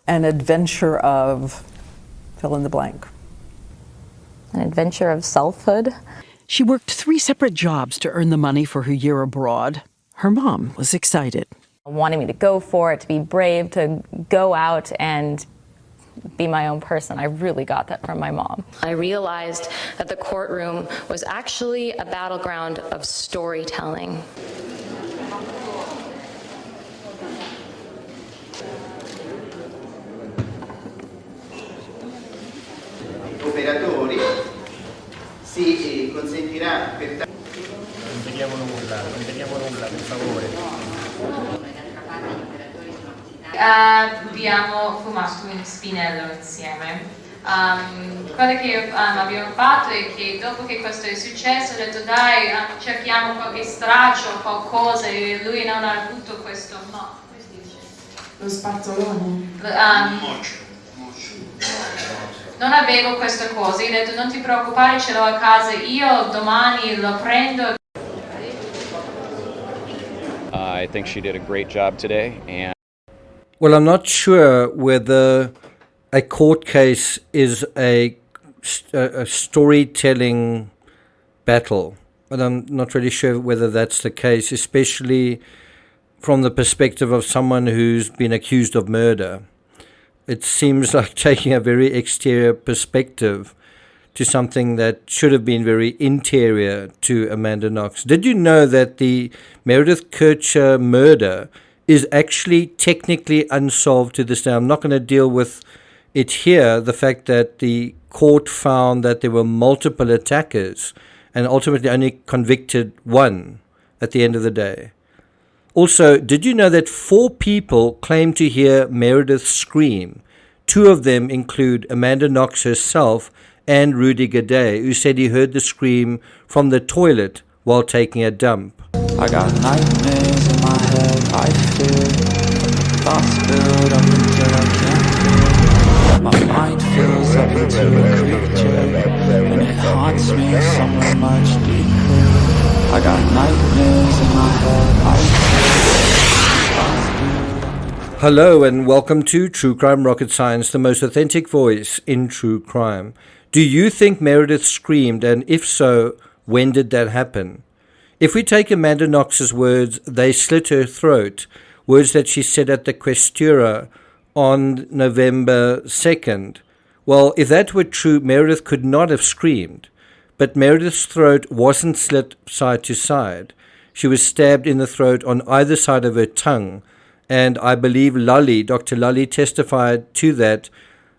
An adventure of fill in the blank. An adventure of selfhood. She worked 3 separate jobs to earn the money for her year abroad. Her mom was excited. Wanting me to go for it, to be brave, to go out and be my own person. I really got that from my mom. I realized that the courtroom was actually a battleground of storytelling. Operatori si consentirà per non vediamo nulla, per favore. Abbiamo fumato un spinello insieme. Quello che abbiamo fatto è che dopo che questo è successo ho detto dai cerchiamo qualche straccio, qualcosa, e lui non ha avuto questo, no, come si dice? Lo spazzolone? Non avevo questa cosa, io ho detto non ti preoccupare, ce l'ho a casa, io domani lo prendo. I think she did a great job today. And well, I'm not sure whether a court case is a storytelling battle, but I'm not really sure whether that's the case, especially from the perspective of someone who's been accused of murder. It seems like taking a very exterior perspective to something that should have been very interior to Amanda Knox. Did you know that the Meredith Kercher murder is actually technically unsolved to this day? I'm not going to deal with it here, the fact that the court found that there were multiple attackers and ultimately only convicted one at the end of the day. Also, did you know that 4 people claim to hear Meredith scream? 2 of them include Amanda Knox herself and Rudy Gaudet, who said he heard the scream from the toilet while taking a dump. I got nightmares in my head, I fear. Thoughts build up until I can't feel. My mind fills up into a creature, and it haunts me somewhere much deeper. I got nightmares in my head, I fear. Hello and welcome to True Crime Rocket Science, the most authentic voice in true crime. Do you think Meredith screamed, and if so, when did that happen? If we take Amanda Knox's words, they slit her throat, words that she said at the Questura on November 2nd. Well, if that were true, Meredith could not have screamed. But Meredith's throat wasn't slit side to side. She was stabbed in the throat on either side of her tongue. And I believe Dr. Lully testified to that,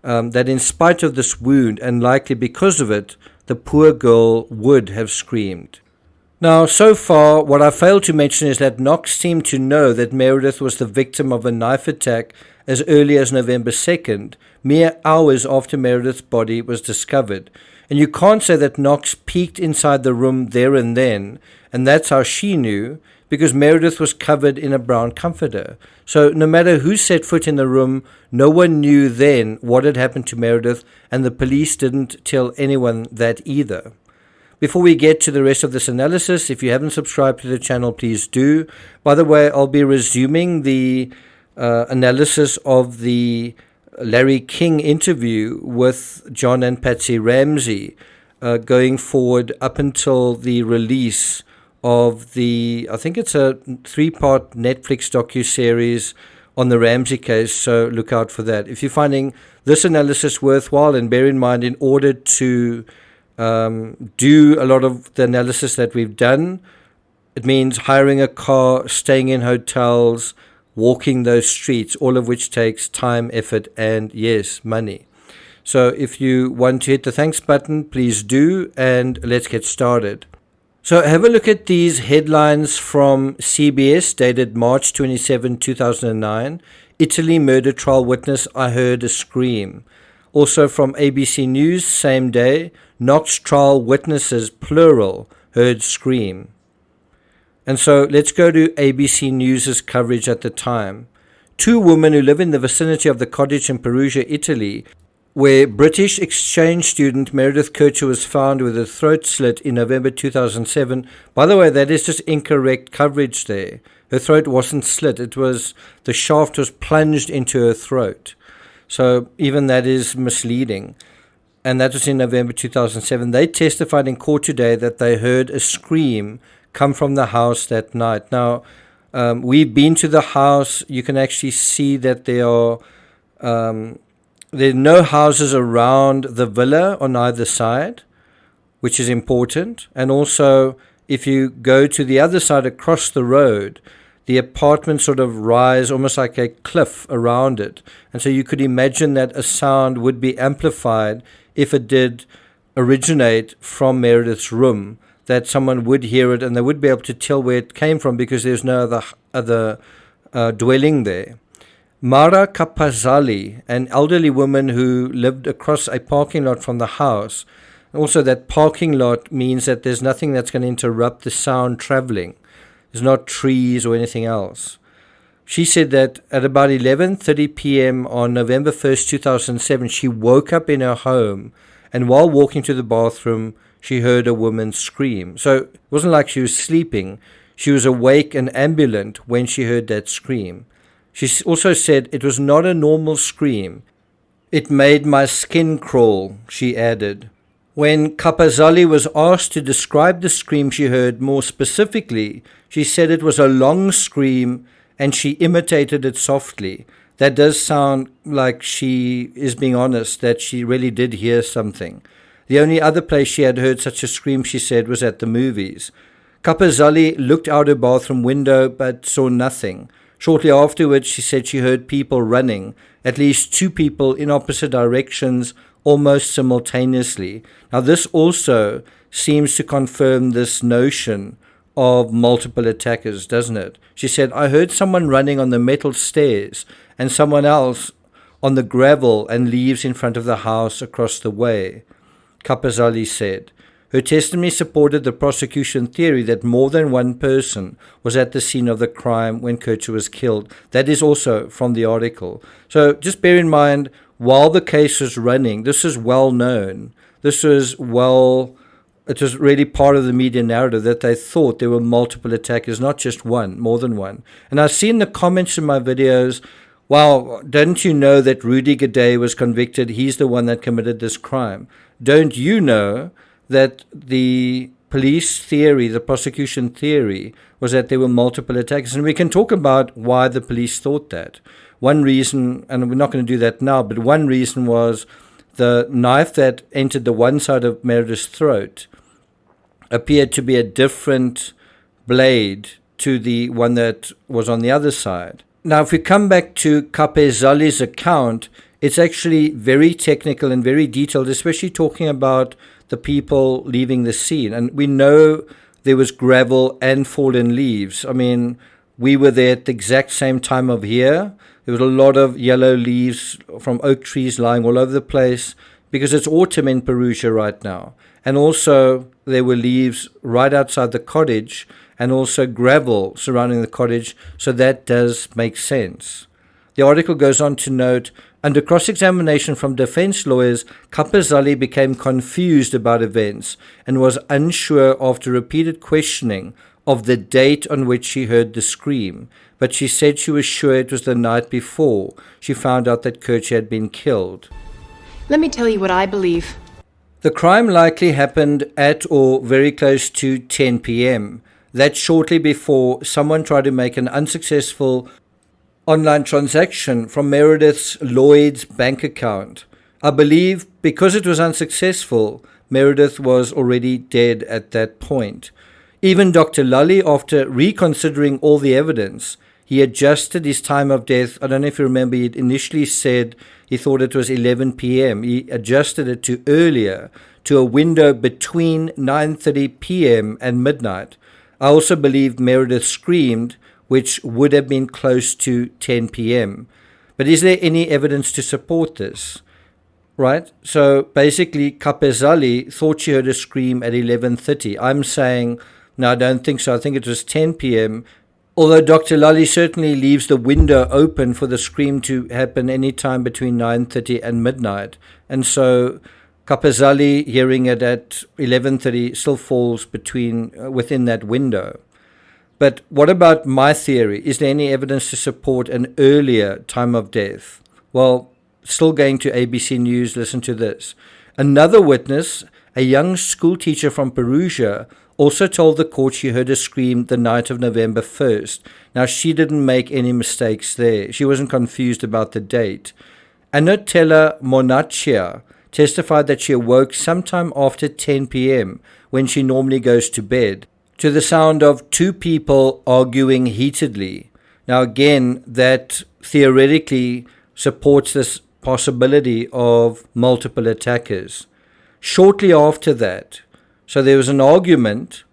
that in spite of this wound, and likely because of it, the poor girl would have screamed. Now, so far, what I failed to mention is that Knox seemed to know that Meredith was the victim of a knife attack as early as November 2nd, mere hours after Meredith's body was discovered. And you can't say that Knox peeked inside the room there and then, and that's how she knew, because Meredith was covered in a brown comforter. So no matter who set foot in the room, no one knew then what had happened to Meredith, and the police didn't tell anyone that either. Before we get to the rest of this analysis, if you haven't subscribed to the channel, please do. By the way, I'll be resuming the analysis of the Larry King interview with John and Patsy Ramsey going forward up until the release of the, I think it's a 3-part Netflix docuseries on the Ramsey case, so look out for that. If you're finding this analysis worthwhile, and bear in mind, in order to do a lot of the analysis that we've done, it means hiring a car, staying in hotels, walking those streets, all of which takes time, effort, and yes, money. So if you want to hit the thanks button, please do, and let's get started. So have a look at these headlines from CBS dated March 27, 2009. Italy murder trial witness, I heard a scream. Also from ABC News, same day, Knox trial witnesses, plural, heard scream. And so let's go to ABC News' coverage at the time. 2 women who live in the vicinity of the cottage in Perugia, Italy, where British exchange student Meredith Kercher was found with her throat slit in November 2007. By the way, that is just incorrect coverage there. Her throat wasn't slit. It was, the shaft was plunged into her throat. So even that is misleading. And that was in November 2007. They testified in court today that they heard a scream come from the house that night. Now, we've been to the house. You can actually see that there are no houses around the villa on either side, which is important. And also, if you go to the other side across the road, the apartments sort of rise almost like a cliff around it. And so you could imagine that a sound would be amplified if it did originate from Meredith's room, that someone would hear it and they would be able to tell where it came from because there's no other dwelling there. Mara Capezzali, an elderly woman who lived across a parking lot from the house, also that parking lot means that there's nothing that's going to interrupt the sound traveling. There's not trees or anything else. She said that at about 11:30 p.m. on November 1st, 2007, she woke up in her home, and while walking to the bathroom, she heard a woman scream. So it wasn't like she was sleeping. She was awake and ambulant when she heard that scream. She also said it was not a normal scream. It made my skin crawl, she added. When Capezzali was asked to describe the scream she heard more specifically, she said it was a long scream and she imitated it softly. That does sound like she is being honest, that she really did hear something. The only other place she had heard such a scream, she said, was at the movies. Capezzali looked out her bathroom window but saw nothing. Shortly afterwards, she said she heard people running, at least two people in opposite directions, almost simultaneously. Now, this also seems to confirm this notion of multiple attackers, doesn't it? She said, I heard someone running on the metal stairs and someone else on the gravel and leaves in front of the house across the way. Capezzali said. Her testimony supported the prosecution theory that more than one person was at the scene of the crime when Kircher was killed. That is also from the article. So just bear in mind, while the case was running, this is well known. It was really part of the media narrative that they thought there were multiple attackers, not just one, more than one. And I've seen the comments in my videos, wow, didn't you know that Rudy Gaudet was convicted? He's the one that committed this crime. Don't you know that the police theory, the prosecution theory, was that there were multiple attackers? And we can talk about why the police thought that. One reason, and we're not going to do that now, but one reason was the knife that entered the one side of Meredith's throat appeared to be a different blade to the one that was on the other side. Now, if we come back to Capezzali's account, it's actually very technical and very detailed, especially talking about the people leaving the scene. And we know there was gravel and fallen leaves. I mean, we were there at the exact same time of year. There was a lot of yellow leaves from oak trees lying all over the place because it's autumn in Perugia right now. And also there were leaves right outside the cottage and also gravel surrounding the cottage. So that does make sense. The article goes on to note, under cross-examination from defense lawyers, Capezzali became confused about events and was unsure after repeated questioning of the date on which she heard the scream, but she said she was sure it was the night before she found out that Kircher had been killed. Let me tell you what I believe. The crime likely happened at or very close to 10 p.m. That's shortly before someone tried to make an unsuccessful online transaction from Meredith's Lloyd's bank account. I believe because it was unsuccessful, Meredith was already dead at that point. Even Dr. Lully, after reconsidering all the evidence, he adjusted his time of death. I don't know if you remember, he initially said he thought it was 11 p.m. He adjusted it to earlier, to a window between 9:30 p.m. and midnight. I also believe Meredith screamed, which would have been close to 10 p.m. But is there any evidence to support this? Right? So basically, Capezzali thought she heard a scream at 11:30. I'm saying, no, I don't think so. I think it was 10 p.m., although Dr. Lully certainly leaves the window open for the scream to happen any time between 9:30 and midnight. And so Capezzali hearing it at 11:30 still falls within that window. But what about my theory? Is there any evidence to support an earlier time of death? Well, still going to ABC News, listen to this. Another witness, a young school teacher from Perugia, also told the court she heard a scream the night of November 1st. Now, she didn't make any mistakes there. She wasn't confused about the date. Anotella Monaccia testified that she awoke sometime after 10 p.m. when she normally goes to bed, to the sound of two people arguing heatedly. Now, again, that theoretically supports this possibility of multiple attackers. Shortly after that, so there was an argument,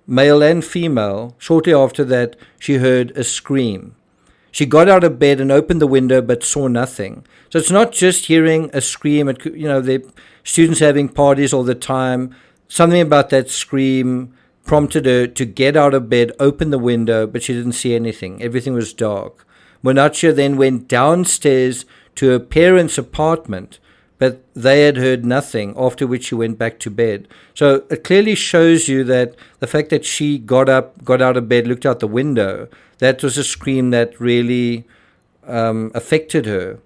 male and female. Shortly after that, she heard a scream. She got out of bed and opened the window but saw nothing. So it's not just hearing a scream. The students having parties all the time. Something about that scream prompted her to get out of bed, open the window, but she didn't see anything. Everything was dark. Monaccia then went downstairs to her parents' apartment, but they had heard nothing, after which she went back to bed. So it clearly shows you that the fact that she got up, got out of bed, looked out the window, that was a scream that really affected her.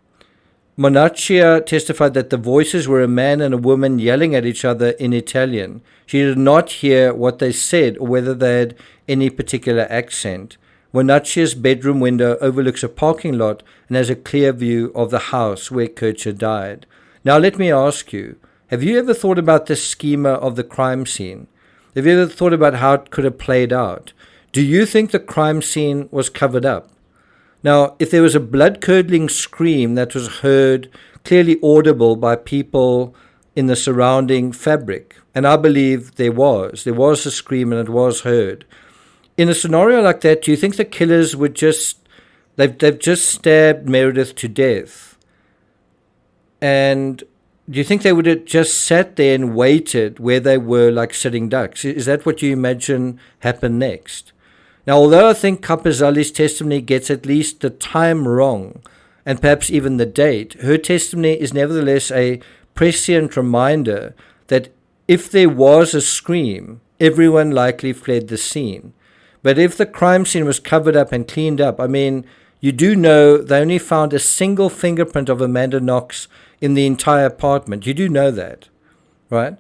Monaccia testified that the voices were a man and a woman yelling at each other in Italian. She did not hear what they said or whether they had any particular accent. Monaccia's bedroom window overlooks a parking lot and has a clear view of the house where Kircher died. Now let me ask you, have you ever thought about the schema of the crime scene? Have you ever thought about how it could have played out? Do you think the crime scene was covered up? Now, if there was a blood-curdling scream that was heard, clearly audible by people in the surrounding fabric, and I believe there was a scream and it was heard. In a scenario like that, do you think the killers would they've just stabbed Meredith to death, and do you think they would have just sat there and waited where they were like sitting ducks? Is that what you imagine happened next? Now, although I think Capezzali's testimony gets at least the time wrong, and perhaps even the date, her testimony is nevertheless a prescient reminder that if there was a scream, everyone likely fled the scene. But if the crime scene was covered up and cleaned up, I mean, you do know they only found a single fingerprint of Amanda Knox in the entire apartment. You do know that, right?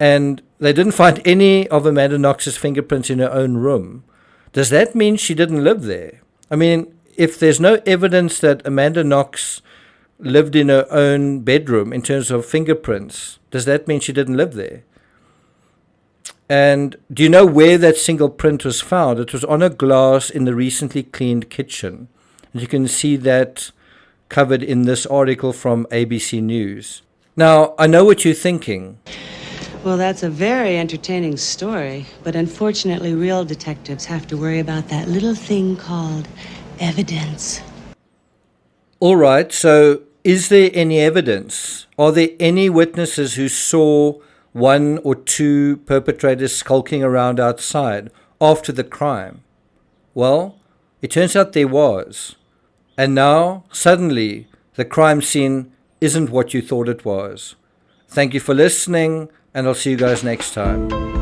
And they didn't find any of Amanda Knox's fingerprints in her own room. Does that mean she didn't live there? I mean, if there's no evidence that Amanda Knox lived in her own bedroom in terms of fingerprints, does that mean she didn't live there? And do you know where that single print was found? It was on a glass in the recently cleaned kitchen. And you can see that covered in this article from ABC News. Now, I know what you're thinking. Well, that's a very entertaining story, but unfortunately real detectives have to worry about that little thing called evidence. All right, so is there any evidence? Are there any witnesses who saw one or two perpetrators skulking around outside after the crime? Well, it turns out there was. And now, suddenly, the crime scene isn't what you thought it was. Thank you for listening, and I'll see you guys next time.